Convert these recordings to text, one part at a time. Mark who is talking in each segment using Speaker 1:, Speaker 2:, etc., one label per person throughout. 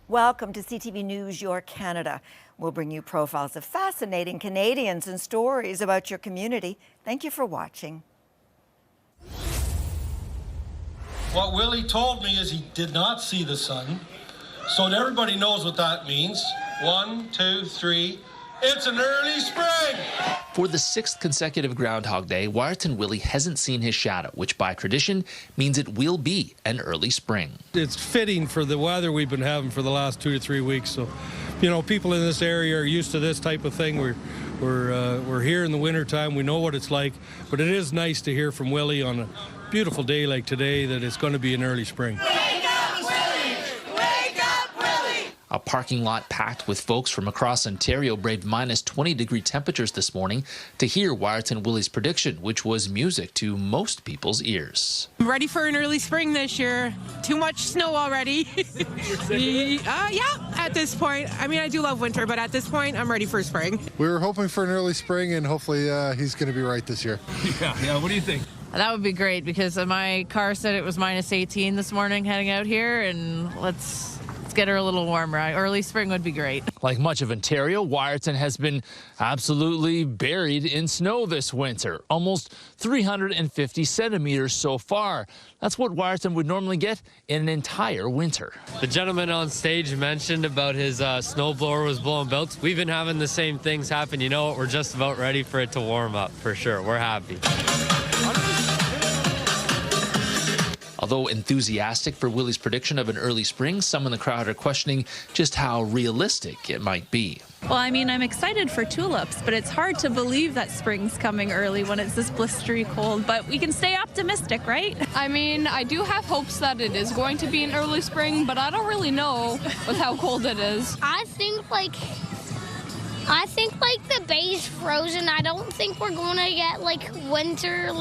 Speaker 1: Welcome to CTV News, Your Canada. We'll bring you profiles of fascinating Canadians and stories about your community. Thank you for watching.
Speaker 2: What Willie told me is he did not see the sun. So everybody knows what that means. 1, 2, 3. It's an early spring!
Speaker 3: For the 6th consecutive Groundhog Day, Wiarton Willie hasn't seen his shadow, which by tradition means it will be an early spring.
Speaker 2: It's fitting for the weather we've been having for the last 2 to 3 weeks. So, you know, people in this area are used to this type of thing. We're here in the wintertime. We know what it's like. But it is nice to hear from Willie on a beautiful day like today that it's going to be an early spring.
Speaker 3: A parking lot packed with folks from across Ontario braved minus 20-degree temperatures this morning to hear Wiarton Willie's prediction, which was music to most people's ears.
Speaker 4: I'm ready for an early spring this year. Too much snow already. Yeah, at this point. I mean, I do love winter, but at this point, I'm ready for spring.
Speaker 5: We were hoping for an early spring, and hopefully he's going to be right this year.
Speaker 2: Yeah, what do you think?
Speaker 6: That would be great because my car said it was minus 18 this morning heading out here, and let's get her a little warmer. Early spring would be great.
Speaker 3: Like much of Ontario, Wiarton has been absolutely buried in snow this winter. Almost 350 centimeters so far. That's what Wiarton would normally get in an entire winter.
Speaker 7: The gentleman on stage mentioned about his snowblower was blowing belts. We've been having the same things happen. You know what? We're just about ready for it to warm up, for sure. We're happy.
Speaker 3: Although enthusiastic for Willie's prediction of an early spring, some in the crowd are questioning just how realistic it might be.
Speaker 8: Well, I mean, I'm excited for tulips, but it's hard to believe that spring's coming early when it's this blistery cold, but we can stay optimistic, right?
Speaker 9: I mean, I do have hopes that it is going to be an early spring, but I don't really know with how cold it is.
Speaker 10: I think the bay's frozen. I don't think we're going to get winter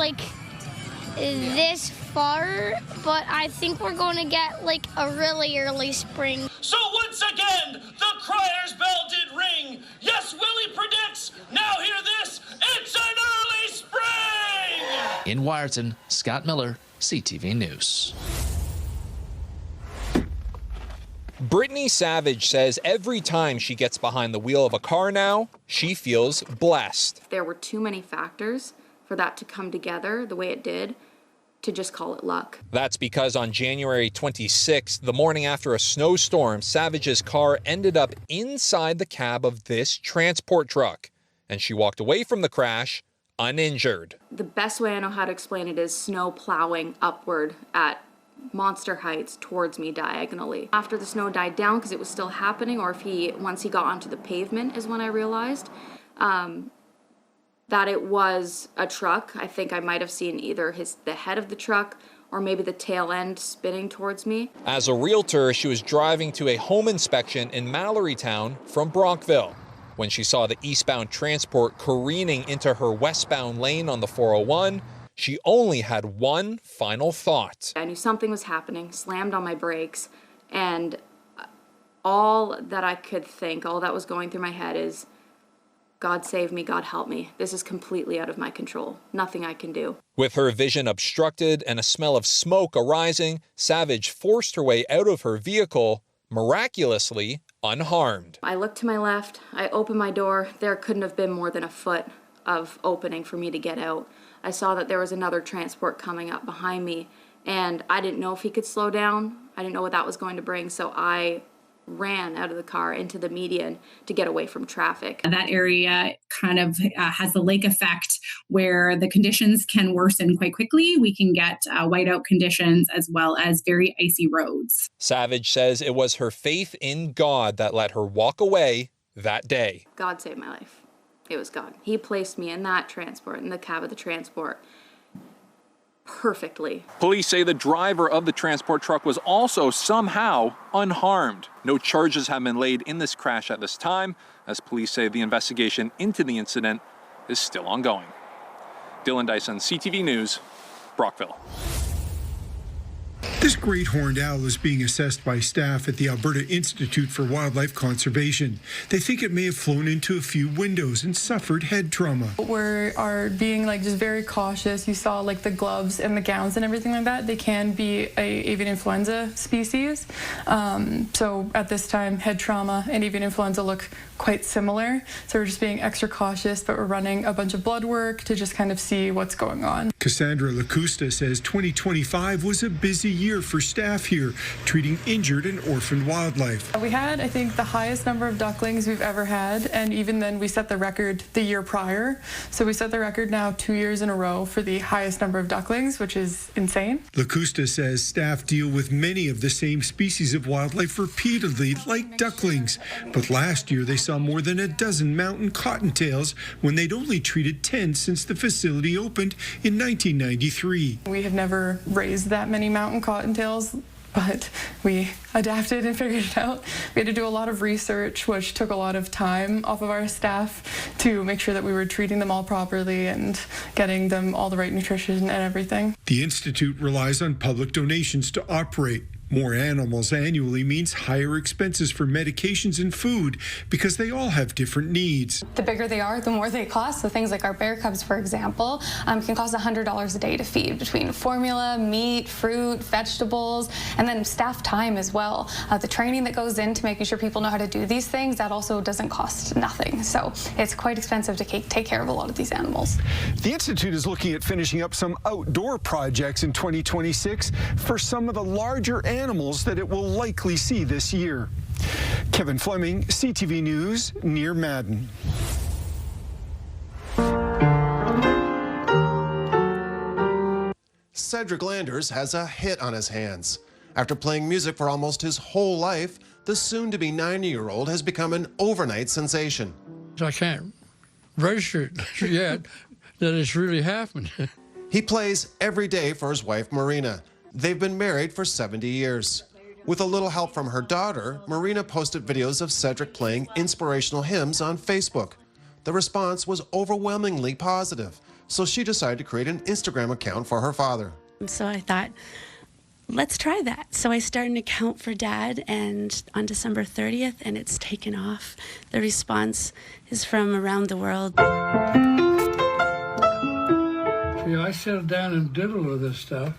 Speaker 10: this far, but I think we're going to get a really early spring.
Speaker 2: So once again, the crier's bell did ring. Yes, Willie predicts. Now hear this. It's an early spring!
Speaker 3: In Wiarton, Scott Miller, CTV News.
Speaker 11: Brittany Savage says every time she gets behind the wheel of a car now, she feels blessed.
Speaker 12: There were too many factors for that to come together the way it did to just call it luck.
Speaker 11: That's because on January 26th, the morning after a snowstorm, Savage's car ended up inside the cab of this transport truck, and she walked away from the crash uninjured.
Speaker 12: The best way I know how to explain it is snow plowing upward at monster heights towards me diagonally. After the snow died down, because it was still happening, or once he got onto the pavement is when I realized that it was a truck. I think I might have seen either the head of the truck or maybe the tail end spinning towards me.
Speaker 11: As a realtor, she was driving to a home inspection in Mallorytown from Brockville when she saw the eastbound transport careening into her westbound lane on the 401. She only had one final thought.
Speaker 12: I knew something was happening, slammed on my brakes, and all that I could think, all that was going through my head is, God save me, God help me. This is completely out of my control. Nothing I can do.
Speaker 11: With her vision obstructed and a smell of smoke arising, Savage forced her way out of her vehicle, miraculously unharmed.
Speaker 12: I looked to my left, I opened my door. There couldn't have been more than a foot of opening for me to get out. I saw that there was another transport coming up behind me, and I didn't know if he could slow down. I didn't know what that was going to bring, so I ran out of the car into the median to get away from traffic.
Speaker 13: That area kind of has the lake effect where the conditions can worsen quite quickly. We can get whiteout conditions as well as very icy roads.
Speaker 11: Savage says it was her faith in God that let her walk away that day.
Speaker 12: God saved my life. It was God. He placed me in that transport, in the cab of the transport, perfectly.
Speaker 11: Police say the driver of the transport truck was also somehow unharmed. No charges have been laid in this crash at this time, as police say the investigation into the incident is still ongoing. Dylan Dyson, CTV News, Brockville.
Speaker 14: This great horned owl is being assessed by staff at the Alberta Institute for Wildlife Conservation. They think it may have flown into a few windows and suffered head trauma.
Speaker 15: We are being just very cautious. You saw the gloves and the gowns and everything like that. They can be a avian influenza species. So at this time, head trauma and avian influenza look quite similar. So we're just being extra cautious, but we're running a bunch of blood work to just kind of see what's going on.
Speaker 14: Cassandra Lacusta says 2025 was a busy year for staff here, treating injured and orphaned wildlife.
Speaker 15: We had, I think, the highest number of ducklings we've ever had, and even then we set the record the year prior. So we set the record now 2 years in a row for the highest number of ducklings, which is insane.
Speaker 14: Lacusta says staff deal with many of the same species of wildlife repeatedly, like ducklings. But last year they saw more than a dozen mountain cottontails when they'd only treated 10 since the facility opened in 1993.
Speaker 15: We have never raised that many mountain cottontails, but we adapted and figured it out. We had to do a lot of research, which took a lot of time off of our staff to make sure that we were treating them all properly and getting them all the right nutrition and everything.
Speaker 14: The Institute relies on public donations to operate. More animals annually means higher expenses for medications and food because they all have different needs.
Speaker 16: The bigger they are, the more they cost. So things like our bear cubs, for example, can cost $100 a day to feed, between formula, meat, fruit, vegetables, and then staff time as well. The training that goes into making sure people know how to do these things, that also doesn't cost nothing. So it's quite expensive to take care of a lot of these animals.
Speaker 14: The Institute is looking at finishing up some outdoor projects in 2026 for some of the larger animals that it will likely see this year. Kevin Fleming, CTV News, near Madden.
Speaker 17: Cedric Landers has a hit on his hands. After playing music for almost his whole life, the soon-to-be 90-year-old has become an overnight sensation.
Speaker 18: I can't register it yet that it's really happened.
Speaker 17: He plays every day for his wife, Marina. They've been married for 70 years. With a little help from her daughter, Marina posted videos of Cedric playing inspirational hymns on Facebook. The response was overwhelmingly positive, so she decided to create an Instagram account for her father.
Speaker 19: So I thought, let's try that. So I started an account for Dad, and on December 30th, and it's taken off. The response is from around the world.
Speaker 18: See, I settled down and diddled with this stuff.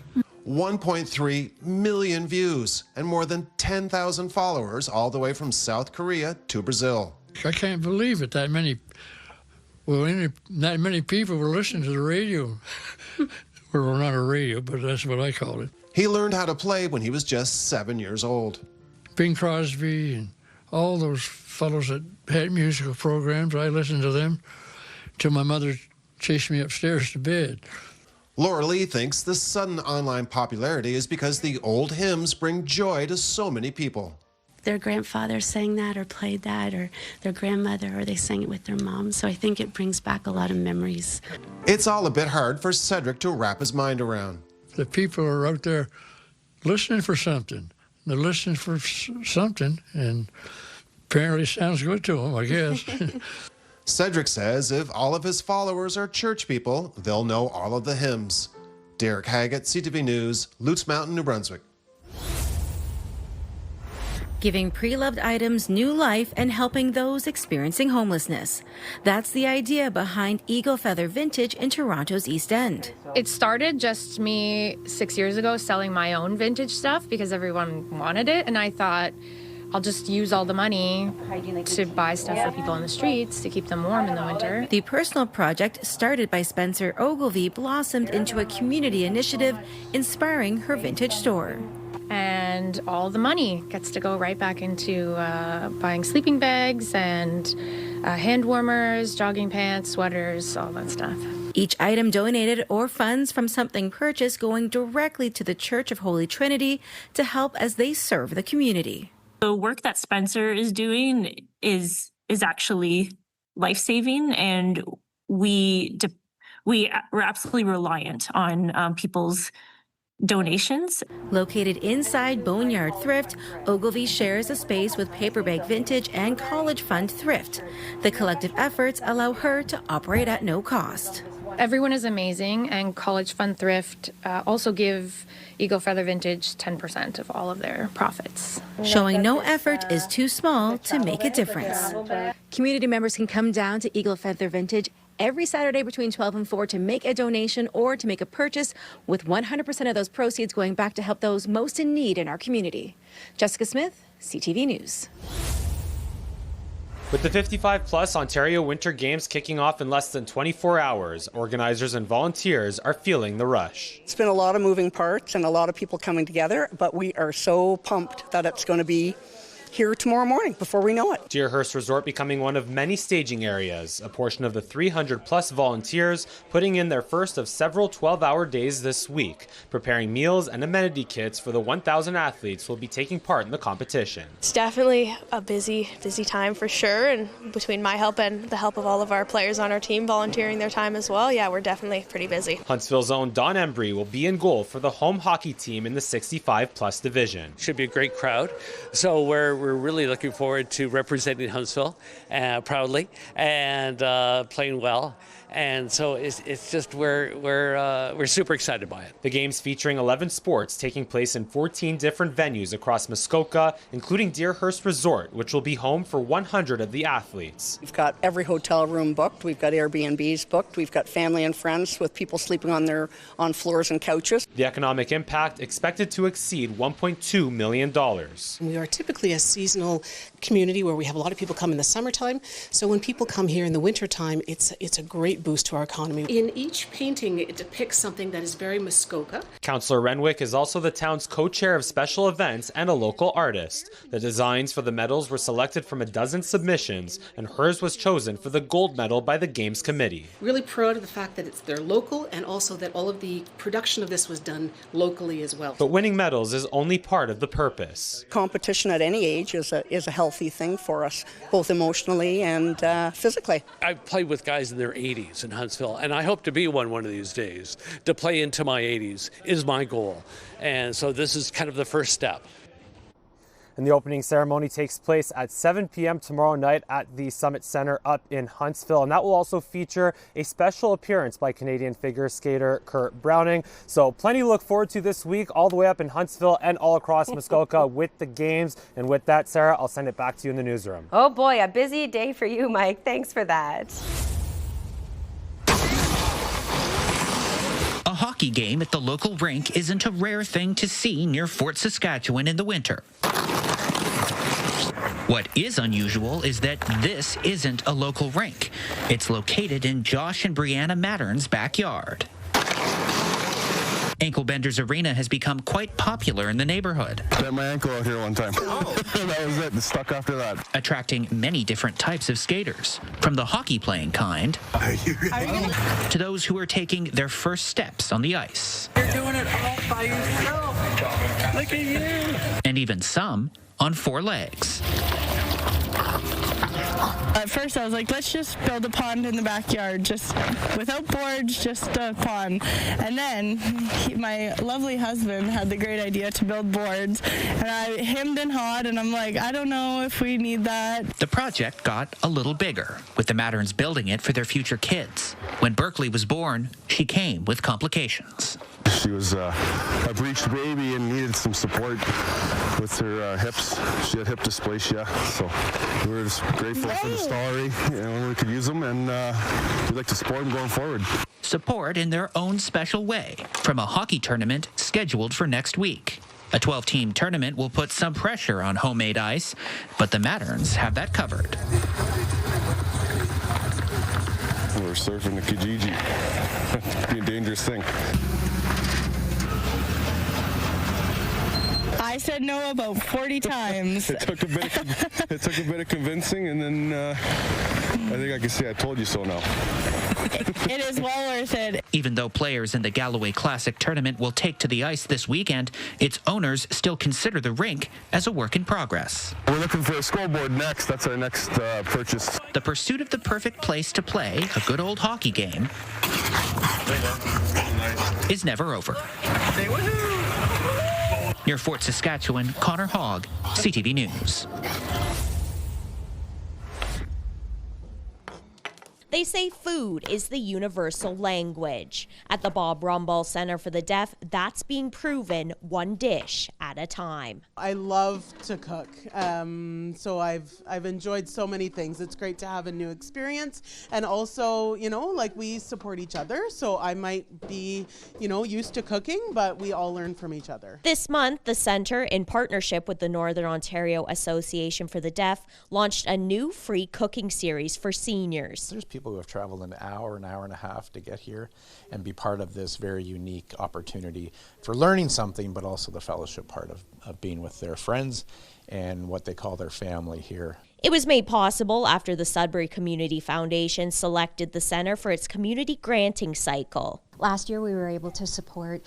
Speaker 17: 1.3 million views and more than 10,000 followers all the way from South Korea to Brazil.
Speaker 18: I can't believe it, that many people were listening to the radio. Well, not a radio, but that's what I call it.
Speaker 17: He learned how to play when he was just 7 years old.
Speaker 18: Bing Crosby and all those fellows that had musical programs, I listened to them till my mother chased me upstairs to bed.
Speaker 17: Laura Lee thinks the sudden online popularity is because the old hymns bring joy to so many people.
Speaker 19: Their grandfather sang that or played that, or their grandmother, or they sang it with their mom. So I think it brings back a lot of memories.
Speaker 17: It's all a bit hard for Cedric to wrap his mind around.
Speaker 18: The people are out there listening for something. They're listening for something, and apparently it sounds good to them, I guess.
Speaker 17: Cedric says if all of his followers are church people, they'll know all of the hymns. Derek Haggett, CTV News, Lutz Mountain, New Brunswick.
Speaker 20: Giving pre-loved items new life and helping those experiencing homelessness. That's the idea behind Eagle Feather Vintage in Toronto's East End.
Speaker 21: It started just me 6 years ago selling my own vintage stuff because everyone wanted it, and I thought, I'll just use all the money to buy stuff for people in the streets to keep them warm in the winter.
Speaker 20: The personal project, started by Spencer Ogilvie, blossomed into a community initiative inspiring her vintage store.
Speaker 21: And all the money gets to go right back into buying sleeping bags and hand warmers, jogging pants, sweaters, all that stuff.
Speaker 20: Each item donated or funds from something purchased going directly to the Church of Holy Trinity to help as they serve the community.
Speaker 22: The work that Spencer is doing is actually life-saving, and we're absolutely reliant on people's donations.
Speaker 20: Located inside Boneyard Thrift, Ogilvie shares a space with Paper Bag Vintage and College Fund Thrift. The collective efforts allow her to operate at no cost.
Speaker 21: Everyone is amazing, and College Fund Thrift also give Eagle Feather Vintage 10% of all of their profits.
Speaker 20: Showing no effort is too small to make a difference. Community members can come down to Eagle Feather Vintage every Saturday between 12 and 4 to make a donation or to make a purchase, with 100% of those proceeds going back to help those most in need in our community. Jessica Smith, CTV News.
Speaker 1: With the 55-plus Ontario Winter Games kicking off in less than 24 hours, organizers and volunteers are feeling the rush.
Speaker 4: It's been a lot of moving parts and a lot of people coming together, but we are so pumped that it's going to be here tomorrow morning before we know it.
Speaker 1: Deerhurst Resort becoming one of many staging areas, a portion of the 300-plus volunteers putting in their first of several 12-hour days this week, preparing meals and amenity kits for the 1,000 athletes who will be taking part in the competition.
Speaker 23: It's definitely a busy time for sure, and between my help and the help of all of our players on our team volunteering their time as well, yeah, we're definitely pretty busy.
Speaker 1: Huntsville's own Don Embry will be in goal for the home hockey team in the 65-plus division.
Speaker 24: Should be a great crowd, so we're really looking forward to representing Huntsville proudly and playing well. And so it's just we're super excited by it.
Speaker 1: The games featuring 11 sports taking place in 14 different venues across Muskoka, including Deerhurst Resort, which will be home for 100 of the athletes.
Speaker 4: We've got every hotel room booked. We've got Airbnbs booked. We've got family and friends with people sleeping on floors and couches.
Speaker 1: The economic impact expected to exceed $1.2 million.
Speaker 25: We are typically a seasonal community where we have a lot of people come in the summertime. So when people come here in the wintertime, it's a great boost to our economy. In each painting, it depicts something that is very Muskoka.
Speaker 1: Councillor Renwick is also the town's co-chair of special events and a local artist. The designs for the medals were selected from a dozen submissions, and hers was chosen for the gold medal by the Games Committee.
Speaker 25: Really proud of the fact that they're local, and also that all of the production of this was done locally as well.
Speaker 1: But winning medals is only part of the purpose.
Speaker 4: Competition at any age is a healthy thing for us, both emotionally and physically.
Speaker 24: I've played with guys in their 80s in Huntsville, and I hope to be one of these days. To play into my 80s is my goal, and so this is kind of the first step.
Speaker 1: And the opening ceremony takes place at 7 p.m. tomorrow night at the Summit Center up in Huntsville. And that will also feature a special appearance by Canadian figure skater Kurt Browning. So plenty to look forward to this week, all the way up in Huntsville and all across Muskoka with the games. And with that, Sarah, I'll send it back to you in the newsroom.
Speaker 26: Oh boy, a busy day for you, Mike. Thanks for that.
Speaker 27: A hockey game at the local rink isn't a rare thing to see near Fort Saskatchewan in the winter. What is unusual is that this isn't a local rink. It's located in Josh and Brianna Mattern's backyard. Ankle Benders Arena has become quite popular in the neighborhood.
Speaker 28: I bent my ankle out here one time. Oh. That was it. Stuck after that.
Speaker 27: Attracting many different types of skaters, from the hockey-playing kind to those who are taking their first steps on the ice.
Speaker 29: You're doing it all by yourself. Look at you.
Speaker 27: And even some on four legs.
Speaker 29: At first I was like, let's just build a pond in the backyard, just without boards, just a pond. And then my lovely husband had the great idea to build boards, and I hemmed and hawed, and I'm like, I don't know if we need that.
Speaker 27: The project got a little bigger, with the Matterns building it for their future kids. When Berkeley was born, she came with complications.
Speaker 28: She was a breached baby and needed some support with her hips. She had hip dysplasia, so we were just grateful for the story, when we could use them, and we'd like to support them going forward.
Speaker 27: Support in their own special way, from a hockey tournament scheduled for next week. A 12-team tournament will put some pressure on homemade ice, but the Matterns have that covered.
Speaker 28: We're surfing the Kijiji. It'd be a dangerous thing.
Speaker 29: I said no about 40 times.
Speaker 28: It took a bit of convincing, and then I think I can say I told you so now.
Speaker 29: It is well worth it.
Speaker 27: Even though players in the Galloway Classic tournament will take to the ice this weekend, its owners still consider the rink as a work in progress.
Speaker 28: We're looking for a scoreboard next. That's our next purchase.
Speaker 27: The pursuit of the perfect place to play a good old hockey game is never over. Near Fort Saskatchewan, Connor Hogg, CTV News.
Speaker 2: They say food is the universal language. At the Bob Rumball Center for the Deaf, that's being proven one dish at a time.
Speaker 3: I love to cook, so I've enjoyed so many things. It's great to have a new experience, and also, like we support each other, so I might be, used to cooking, but we all learn from each other.
Speaker 2: This month, the Centre, in partnership with the Northern Ontario Association for the Deaf, launched a new free cooking series for seniors.
Speaker 5: There's people who have traveled an hour and a half to get here and be part of this very unique opportunity for learning something, but also the fellowship part of being with their friends and what they call their family here.
Speaker 2: It was made possible after the Sudbury Community Foundation selected the Centre for its community granting cycle.
Speaker 6: Last year we were able to support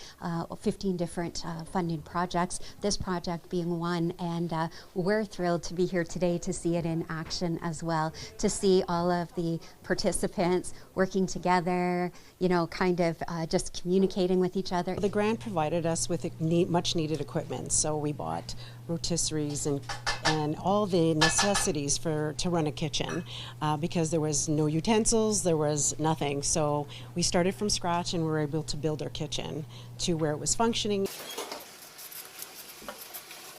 Speaker 6: 15 different funding projects, this project being one, and we're thrilled to be here today to see it in action as well, to see all of the participants working together, just communicating with each other.
Speaker 7: The grant provided us with much needed equipment, so we bought rotisseries and all the necessities to run a kitchen because there was no utensils, there was nothing. So we started from scratch and we were able to build our kitchen to where it was functioning.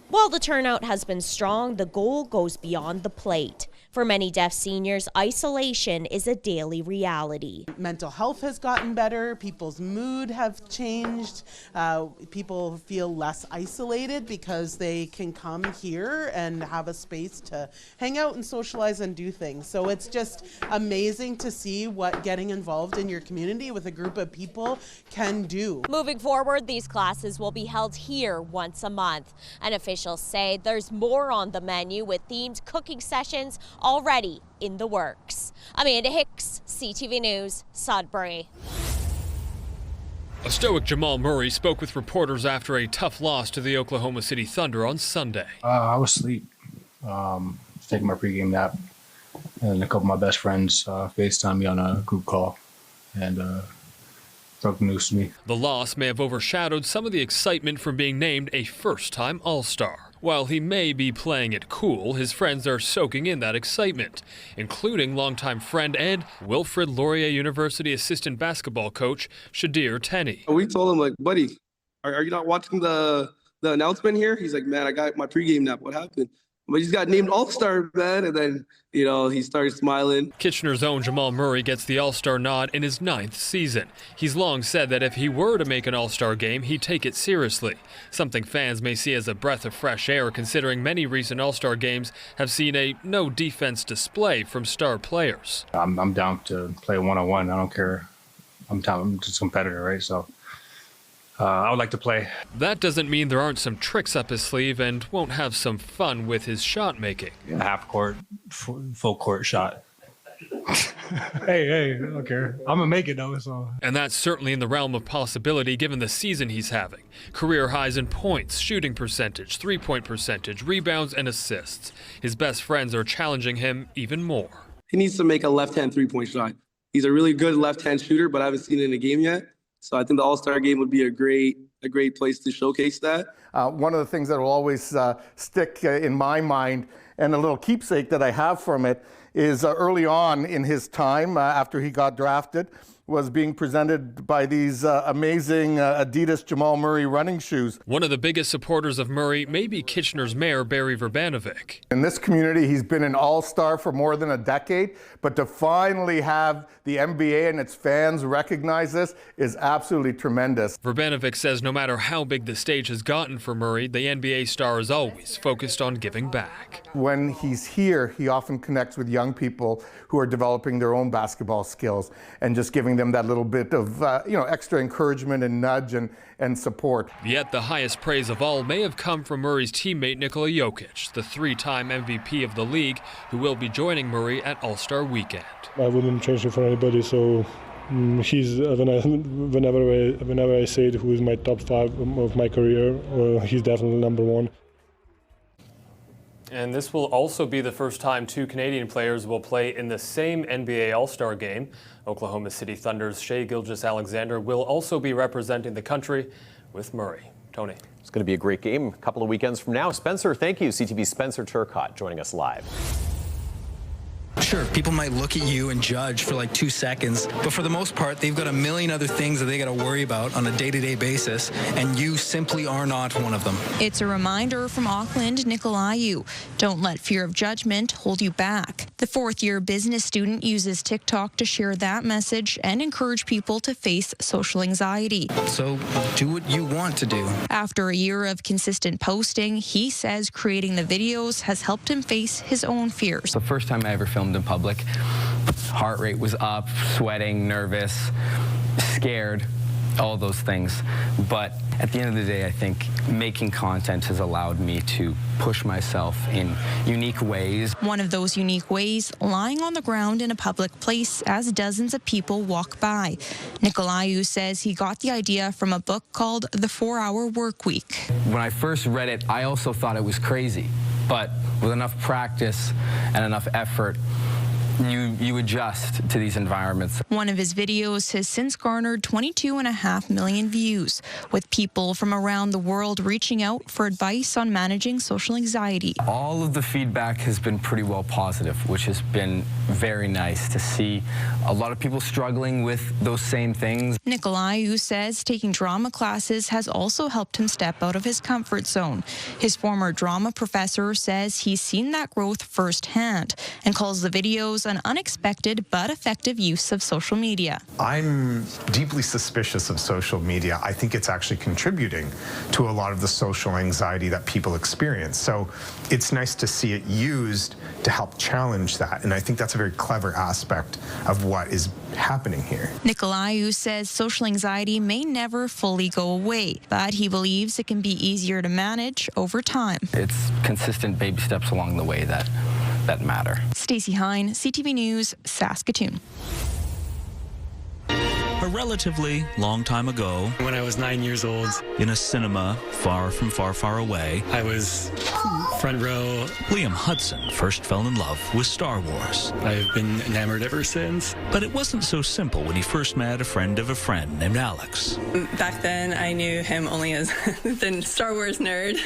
Speaker 2: While the turnout has been strong, the goal goes beyond the plate. For many deaf seniors, isolation is a daily reality.
Speaker 3: Mental health has gotten better, people's mood have changed, people feel less isolated because they can come here and have a space to hang out and socialize and do things. So it's just amazing to see what getting involved in your community with a group of people can do.
Speaker 2: Moving forward, these classes will be held here once a month. And officials say there's more on the menu with themed cooking sessions already in the works. Amanda Hicks, CTV News, Sudbury.
Speaker 8: A stoic Jamal Murray spoke with reporters after a tough loss to the Oklahoma City Thunder on Sunday.
Speaker 9: I was asleep, taking my pregame nap, and a couple of my best friends FaceTimed me on a group call and broke the news to me.
Speaker 8: The loss may have overshadowed some of the excitement from being named a first-time All-Star. While he may be playing it cool, his friends are soaking in that excitement, including longtime friend and Wilfrid Laurier University assistant basketball coach Shadir Tenney.
Speaker 10: We told him, buddy, are you not watching the announcement here? He's like, man, I got my pregame nap. What happened? But he's got named All-Star, man, and then, he started smiling.
Speaker 8: Kitchener's own Jamal Murray gets the All-Star nod in his 9th season. He's long said that if he were to make an All-Star game, he'd take it seriously, something fans may see as a breath of fresh air, considering many recent All-Star games have seen a no-defense display from star players.
Speaker 9: I'm down to play one-on-one. I don't care. I'm just a competitor, right? So I would like to play.
Speaker 8: That doesn't mean there aren't some tricks up his sleeve and won't have some fun with his shot making.
Speaker 9: Half court, full court shot. Hey, I don't care. I'm gonna make it though. So.
Speaker 8: And that's certainly in the realm of possibility given the season he's having. Career highs in points, shooting percentage, three-point percentage, rebounds, and assists. His best friends are challenging him even more.
Speaker 10: He needs to make a left-hand three-point shot. He's a really good left-hand shooter, but I haven't seen it in a game yet. So I think the All-Star game would be a great place to showcase that.
Speaker 13: One of the things that will always stick in my mind, and a little keepsake that I have from it, is early on in his time, after he got drafted, was being presented by these amazing Adidas Jamal Murray running shoes.
Speaker 8: One of the biggest supporters of Murray may be Kitchener's mayor, Barry Verbanovic.
Speaker 13: In this community, he's been an all-star for more than a decade, but to finally have the NBA and its fans recognize this is absolutely tremendous.
Speaker 8: Verbanovic says no matter how big the stage has gotten for Murray, the NBA star is always focused on giving back.
Speaker 13: When he's here, he often connects with young people who are developing their own basketball skills and just giving them that little bit of extra encouragement and nudge and support.
Speaker 8: Yet the highest praise of all may have come from Murray's teammate Nikola Jokic, the three-time MVP of the league, who will be joining Murray at All-Star Weekend.
Speaker 30: I wouldn't change it for anybody, so he's whenever I say who is my top 5 of my career, he's definitely number 1.
Speaker 1: And this will also be the first time 2 Canadian players will play in the same NBA All-Star game. Oklahoma City Thunder's Shai Gilgeous-Alexander will also be representing the country with Murray. Tony.
Speaker 31: It's going to be a great game a couple of weekends from now. Spencer, thank you. CTV's Spencer Turcotte joining us live.
Speaker 11: Sure, people might look at you and judge for like 2 seconds, but for the most part, they've got a million other things that they got to worry about on a day-to-day basis, and you simply are not one of them.
Speaker 12: It's a reminder from Auckland Nicolaou. Don't let fear of judgment hold you back. The fourth-year business student uses TikTok to share that message and encourage people to face social anxiety.
Speaker 11: So do what you want to do.
Speaker 12: After a year of consistent posting, he says creating the videos has helped him face his own fears.
Speaker 14: The first time I ever filmed in public, heart rate was up, sweating, nervous, scared, all those things. But at the end of the day, I think making content has allowed me to push myself in unique ways.
Speaker 12: One of those unique ways, lying on the ground in a public place as dozens of people walk by. Nicolaou says he got the idea from a book called The 4-Hour Workweek.
Speaker 14: When I first read it, I also thought it was crazy. But with enough practice and enough effort, you adjust to these environments.
Speaker 12: One of his videos has since garnered 22.5 million views, with people from around the world reaching out for advice on managing social anxiety.
Speaker 14: All of the feedback has been pretty well positive, which has been very nice to see a lot of people struggling with those same things.
Speaker 12: Nicolaou says taking drama classes has also helped him step out of his comfort zone. His former drama professor says he's seen that growth firsthand and calls the videos an unexpected but effective use of social media.
Speaker 15: I'm deeply suspicious of social media. I think it's actually contributing to a lot of the social anxiety that people experience. So it's nice to see it used to help challenge that. And I think that's a very clever aspect of what is happening here.
Speaker 12: Nicolaou says social anxiety may never fully go away, but he believes it can be easier to manage over time.
Speaker 14: It's consistent baby steps along the way that matter.
Speaker 12: Stacey Hine, CTV News, Saskatoon.
Speaker 16: A relatively long time ago,
Speaker 17: when I was 9 years old,
Speaker 16: in a cinema far from far, far away,
Speaker 17: I was front row.
Speaker 16: Liam Hudson first fell in love with Star Wars.
Speaker 17: I've been enamored ever since.
Speaker 16: But it wasn't so simple when he first met a friend of a friend named Alex.
Speaker 18: Back then, I knew him only as the Star Wars nerd.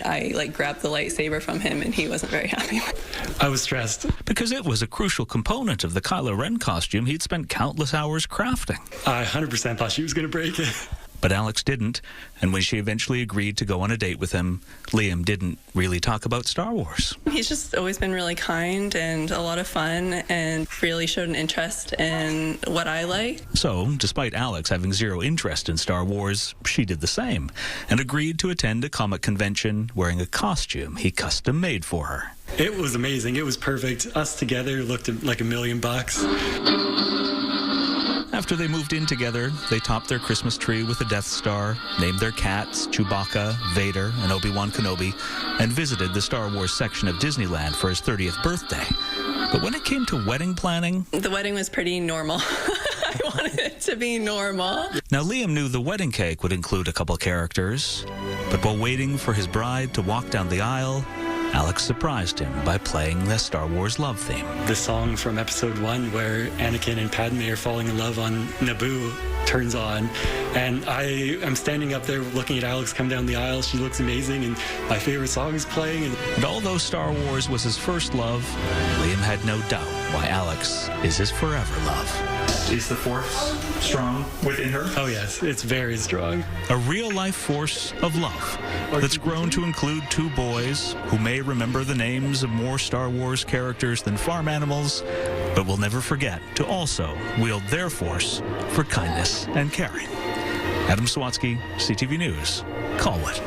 Speaker 18: I grabbed the lightsaber from him, and he wasn't very happy.
Speaker 17: I was stressed.
Speaker 16: Because it was a crucial component of the Kylo Ren costume he'd spent countless hours crafting.
Speaker 17: I 100% thought she was going to break it.
Speaker 16: But Alex didn't, and when she eventually agreed to go on a date with him, Liam didn't really talk about Star Wars.
Speaker 18: He's just always been really kind and a lot of fun and really showed an interest in what I like.
Speaker 16: So, despite Alex having zero interest in Star Wars, she did the same and agreed to attend a comic convention wearing a costume he custom made for her.
Speaker 17: It was amazing. It was perfect. Us together looked like $1 million.
Speaker 16: After they moved in together, they topped their Christmas tree with a Death Star, named their cats Chewbacca, Vader, and Obi-Wan Kenobi, and visited the Star Wars section of Disneyland for his 30th birthday. But when it came to wedding planning...
Speaker 18: The wedding was pretty normal. I wanted it to be normal.
Speaker 16: Now, Liam knew the wedding cake would include a couple characters, but while waiting for his bride to walk down the aisle, Alex surprised him by playing the Star Wars love theme.
Speaker 17: The song from Episode 1 where Anakin and Padme are falling in love on Naboo turns on, and I'm standing up there looking at Alex come down the aisle. She looks amazing, and my favorite song is playing.
Speaker 16: And although Star Wars was his first love, Liam had no doubt why Alex is his forever love. Is the Force strong within her?
Speaker 17: Oh yes, it's very strong.
Speaker 16: A real-life force of love that's grown to include two boys who may remember the names of more Star Wars characters than farm animals, but will never forget to also wield their force for kindness and caring. Adam Swatsky, CTV News, Colwood.